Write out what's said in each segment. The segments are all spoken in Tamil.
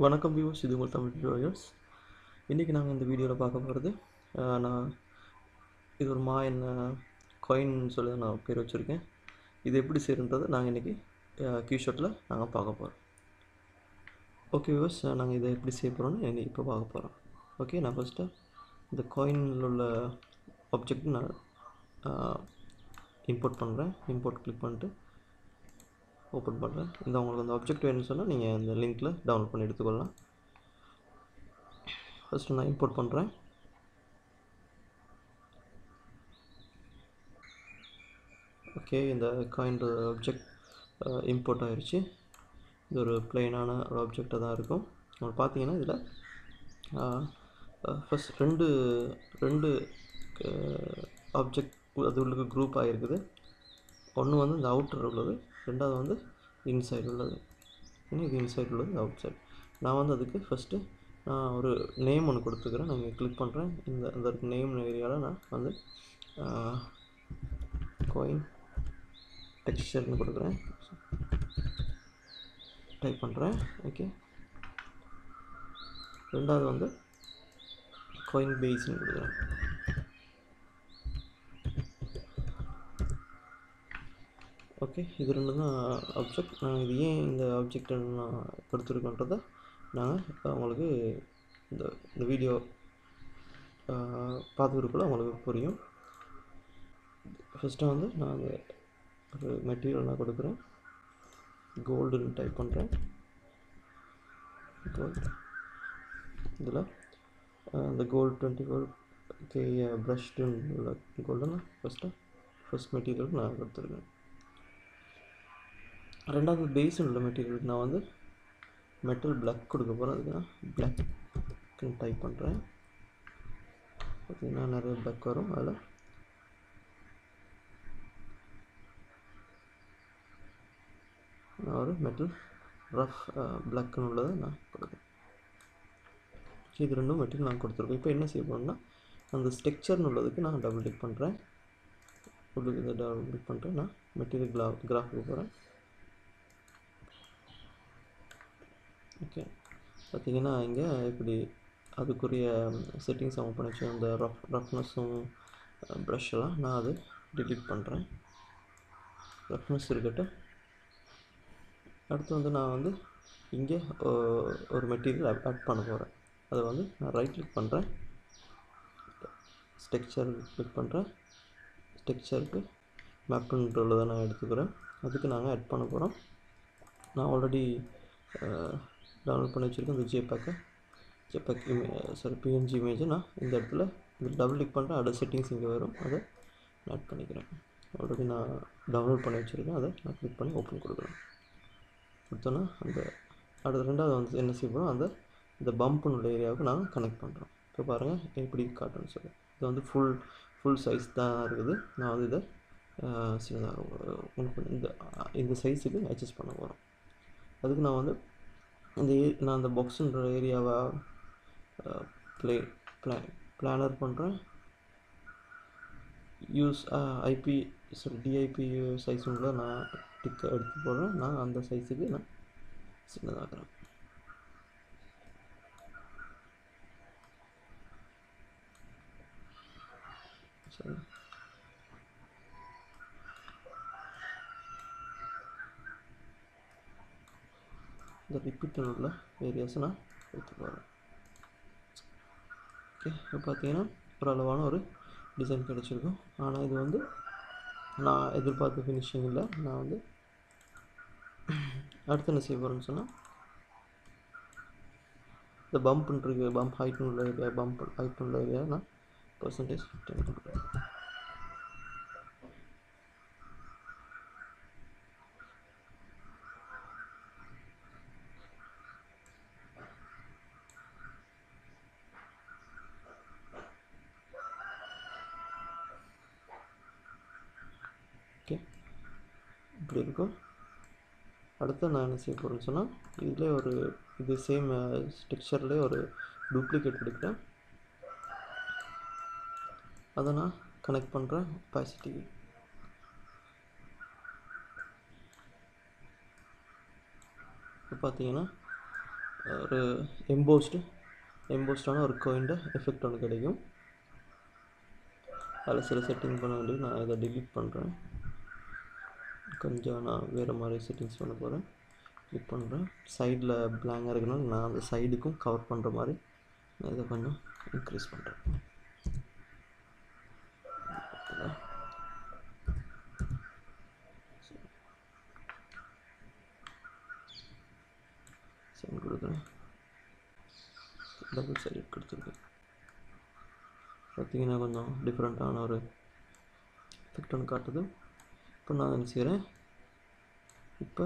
வணக்கம் வியூவர்ஸ், இது உங்கள் தமிழ் வியூவர்ஸ். இன்றைக்கி நாங்கள் இந்த வீடியோவில் பார்க்க போகிறது, நான் இது ஒரு மாயன் காயின் சொல்லி நான் பேர் வச்சுருக்கேன். இது எப்படி செய்யறன்றதை நாங்கள் இன்றைக்கி கீஷாட்டில் நாங்கள் பார்க்க போகிறோம். ஓகே வியூவர்ஸ், நாங்கள் இதை எப்படி செய்ய போகிறோன்னு இப்போ பார்க்க போகிறோம். ஓகே, நான் ஃபஸ்ட்டு இந்த காயினில் உள்ள ஆப்ஜெக்ட் நான் இம்போர்ட் பண்ணுறேன். இம்போர்ட் கிளிக் பண்ணிட்டு ஓப்பன் பண்ணுறேன். இந்த உங்களுக்கு அந்த ஆப்ஜெக்ட் வேணும்னு சொன்னால் நீங்கள் இந்த லிங்க்கில் டவுன்லோட் பண்ணி எடுத்துக்கொள்ளலாம். ஃபஸ்ட்டு நான் இம்போர்ட் பண்ணுறேன். ஓகே, இந்த காயின் ஆப்ஜெக்ட் இம்போர்ட் ஆகிடுச்சு. இது ஒரு பிளெயினான ஒரு ஆப்ஜெக்டாக தான் இருக்கும். உங்களுக்கு பார்த்தீங்கன்னா இதில் ஃபஸ்ட் ரெண்டு ஆப்ஜெக்ட் அது உள்ளுக்கு குரூப் ஆகிருக்குது. ஒன்று வந்து இந்த அவுட்டர் உள்ளது, ரெண்டாவது வந்து இன்சைடு உள்ளது. இது இன்சைடு உள்ளது, அவுட் சைடு. நான் வந்து அதுக்கு ஃபஸ்ட்டு நான் ஒரு நேம் ஒன்று கொடுத்துக்கிறேன். நான் இங்கே கிளிக் பண்ணுறேன். இந்த நேம் ஏரியாவில் நான் வந்து காயின் டெக்ஸ்சர்னு கொடுக்குறேன், டைப் பண்ணுறேன். ஓகே, ரெண்டாவது வந்து காயின் பேஸ்ன்னு கொடுக்குறேன். ஓகே, இது ரெண்டு தான் ஆப்ஜெக்ட். நான் இது ஏன் இந்த ஆப்ஜெக்டை நான் கொடுத்துருக்கோன்றதை நான் இப்போ உங்களுக்கு இந்த வீடியோ பார்த்துக்கிறதுக்குள்ள உங்களுக்கு புரியும். ஃபஸ்ட்டு வந்து நான் ஒரு மெட்டீரியல் நான் கொடுக்குறேன். கோல்டுன்னு டைப் பண்ணுறேன். கோல்டு, இதில் இந்த கோல்டு 20 கோல்டு ப்ரஷ்டுன்னு உள்ள கோல்டு நான் ஃபஸ்ட் மெட்டீரியல் நான் கொடுத்துருக்கேன். ரெண்டாவது பேஸ்ன்னு உள்ள மெட்டீரியலுக்கு நான் வந்து மெட்டல் பிளாக் கொடுக்க போகிறேன். அதுக்கு நான் பிளாக்னு டைப் பண்ணுறேன். பார்த்திங்கன்னா நிறைய பிளாக் வரும். அதில் நான் ஒரு மெட்டல் ரஃப் பிளாக்னு உள்ளதை நான் கொடுக்குறேன். இது ரெண்டும் மெட்டீரியல் நான் கொடுத்துருக்கேன். இப்போ என்ன செய்ய போகிறேன்னா, அந்த ஸ்ட்ரக்சர்னு உள்ளதுக்கு நான் டபுள் கிளிக் பண்ணுறேன். உள்ளுக்கு இதை டபுள் கிளிக் பண்ணுறேன். நான் மெட்டீரியல் கிராஃபுக்கு போகிறேன். ஓகே, பார்த்திங்கன்னா இங்கே இப்படி அதுக்குரிய செட்டிங்ஸ் அவங்க பண்ணி வச்சு அந்த ரஃப்னஸும் ப்ரஷ்ஷெல்லாம் நான் அது டிலீட் பண்ணுறேன். ரஃப்னஸ் இருக்கட்டும். அடுத்து வந்து நான் வந்து இங்கே ஒரு மெட்டீரியல் ஆட் பண்ண போகிறேன். அதை வந்து நான் ரைட் கிளிக் பண்ணுறேன், ஸ்ட்ரக்சர் கிளிக் பண்ணுறேன். ஸ்ட்ரக்சருக்கு மேப்ன்ற உள்ளதை நான் எடுத்துக்கிறேன். அதுக்கு நாங்கள் ஆட் பண்ண போகிறோம். நான் ஆல்ரெடி டவுன்லோட் பண்ணி வச்சுருக்கேன் இந்த ஜேபேக் பிஎன்ஜி இமேஜை நான் இந்த இடத்துல டபுள் கிளிக் பண்ணுறேன். அடுத்த செட்டிங்ஸ் இங்கே வரும், அதை நான் ஆட் பண்ணிக்கிறேன். ஆல்ரெடி நான் டவுன்லோட் பண்ணி வச்சுருக்கேன். அதை நான் கிளிக் பண்ணி ஓப்பன் கொடுக்குறேன். கொடுத்தோன்னா அடுத்த ரெண்டாவது வந்து என்ன செய்ய போகிறோம், இந்த பம்ப்னு உள்ள ஏரியாவுக்கு நான் கனெக்ட் பண்ணுறோம். இப்போ பாருங்கள் எப்படி காட்டுன்னு சொல்லி. இது வந்து ஃபுல் சைஸ் தான் இருக்குது. நான் வந்து இதை சின்னதாக இந்த சைஸுக்கு அட்ஜஸ்ட் பண்ண போகிறோம். அதுக்கு நான் வந்து நான் அந்த பாக்ஸுன்ற ஏரியாவை பிளானர் பண்ணுறேன். டிஐபி சைஸ் உள்ள நான் டிக்கை எடுத்து போடுறேன். நான் அந்த சைஸுக்கு நான் சின்னதாகிறேன். சரி, இந்த ரிப்பீட்டர் உள்ள ஏரியாஸை நான் எடுத்து போகிறேன். ஓகே, இப்போ பார்த்தீங்கன்னா ஒரு அளவான ஒரு டிசைன் கிடச்சிருக்கும். ஆனால் இது வந்து நான் எதிர்பார்த்த ஃபினிஷிங் இல்லை. நான் வந்து அடுத்து என்ன செய்ய போகிறேன்னு சொன்னால், இந்த பம்ப் ஹைட்னு உள்ள ஏரியா நான் பர்சன்டேஜ் 10 கொடுக்குறேன். ஓகே, இப்படி இருக்கும். அடுத்து நான் என்ன செய்ய போகிறேன்னு சொன்னால், இது சேம் ஸ்ட்ரக்சர்லேயே ஒரு டூப்ளிகேட் எடுக்கிறேன். அதை நான் கனெக்ட் பண்ணுறேன் ஒபாசிட்டி. இப்போ பார்த்தீங்கன்னா ஒரு எம்போஸ்டான ஒரு கோயின்ட எஃபெக்ட் ஒன்று கிடைக்கும். அதில் சில செட்டிங் பண்ண வேண்டியது, நான் இதை டிலீட் பண்ணுறேன். கொஞ்சம் நான் வேறு மாதிரி செட்டிங்ஸ் பண்ண போகிறேன். கிளிக் பண்ணுறேன். சைடில் பிளாங்காக இருக்கனால நான் அந்த சைடுக்கும் கவர் பண்ணுற மாதிரி நான் இதை கொஞ்சம் இன்க்ரீஸ் பண்ணுறேன். சென்ட் கொடுக்குறேன். டபுள் சைடு கொடுத்துருக்கேன். பார்த்தீங்கன்னா கொஞ்சம் டிஃப்ரெண்ட்டான ஒரு எஃபெக்ட் ஒன்று காட்டுது. இப்போ நான் என்ன செய்கிறேன், இப்போ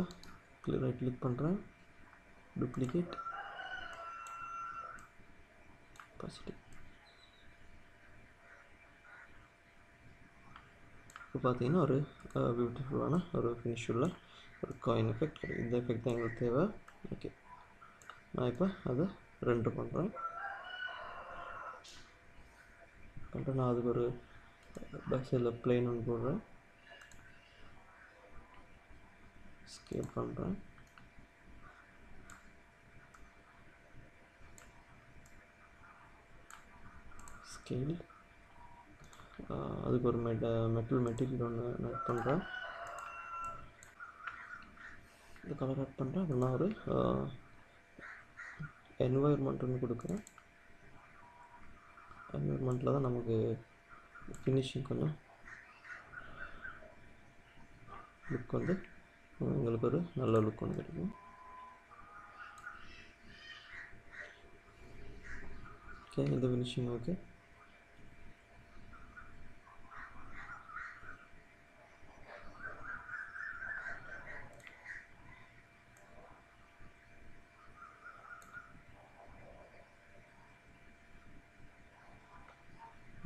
ரைட் கிளிக் பண்ணுறேன், டூப்ளிகேட், பாசிட்டிவ். இப்போ பார்த்தீங்கன்னா ஒரு பியூட்டிஃபுல்லான ஒரு ஃபினிஷ் உள்ள ஒரு காயின் எஃபெக்ட் கிடைக்கும். இந்த எஃபெக்ட் தான் எங்களுக்கு தேவை. ஓகே, நான் இப்போ அதை ரெண்டர் பண்ணுறேன். நான் அதுக்கு ஒரு பேக் சைடில் பிளேன் ஒன்று போடுறேன், ஸ்கேல் பண்ணுறேன். ஸ்கேல், அதுக்கு ஒரு மெட்டல் மெட்டீரியல் ஒன்று ஆட் பண்ணுறேன். இந்த கலர் ஆட் பண்ணுறேன். அப்புறம் நான் ஒரு என்வாயர்மெண்ட் ஒன்று கொடுக்குறேன். என்வாயர்மெண்ட்டில் தான் நமக்கு ஃபினிஷிங் கொஞ்சம் லுக் வந்து எங்களுக்கு ஒரு நல்ல லுக் ஒன்று கிடைக்கும். ஓகே, இந்த ஃபினிஷிங் ஓகே.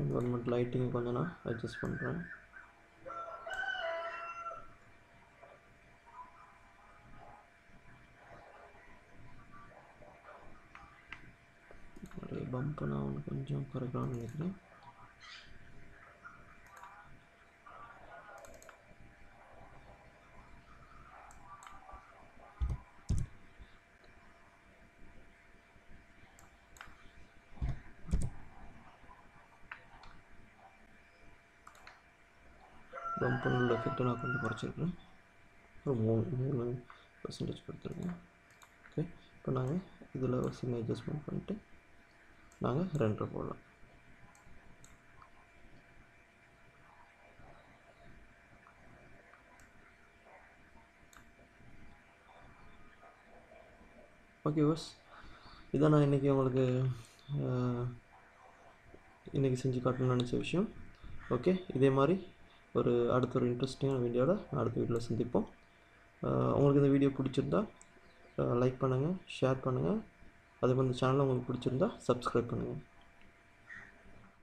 என்வாயர்மெண்ட் லைட்டிங் கொஞ்சம் நான் அட்ஜஸ்ட் பண்ணுறேன். பம்ப் நான் ஒன்று கொஞ்சம் குறைக்கலாம்னு நினைக்கிறேன். பம்ப் உள்ள எஃபெக்ட்டை நான் கொஞ்சம் குறைச்சிருக்கேன். ஒரு 3% கொடுத்துருக்கேன். ஓகே, இப்போ நாங்கள் இதில் ஒரு சின்ன அட்ஜஸ்ட்மெண்ட் பண்ணிட்டு நாங்கள் ரெண்டர் போடலாம். ஓகே பஸ், இதான் நான் இன்றைக்கி உங்களுக்கு இன்றைக்கி செஞ்சு காட்டணும்னு நினச்ச விஷயம். ஓகே, இதே மாதிரி அடுத்த ஒரு இன்ட்ரெஸ்டிங்கான வீடியோவில் அடுத்த வீடியோவில் சந்திப்போம். உங்களுக்கு இந்த வீடியோ பிடிச்சிருந்தா லைக் பண்ணுங்கள், ஷேர் பண்ணுங்கள். அதே மாதிரி இந்த சேனலை உங்களுக்கு பிடிச்சிருந்தா சப்ஸ்கிரைப் பண்ணுங்கள்.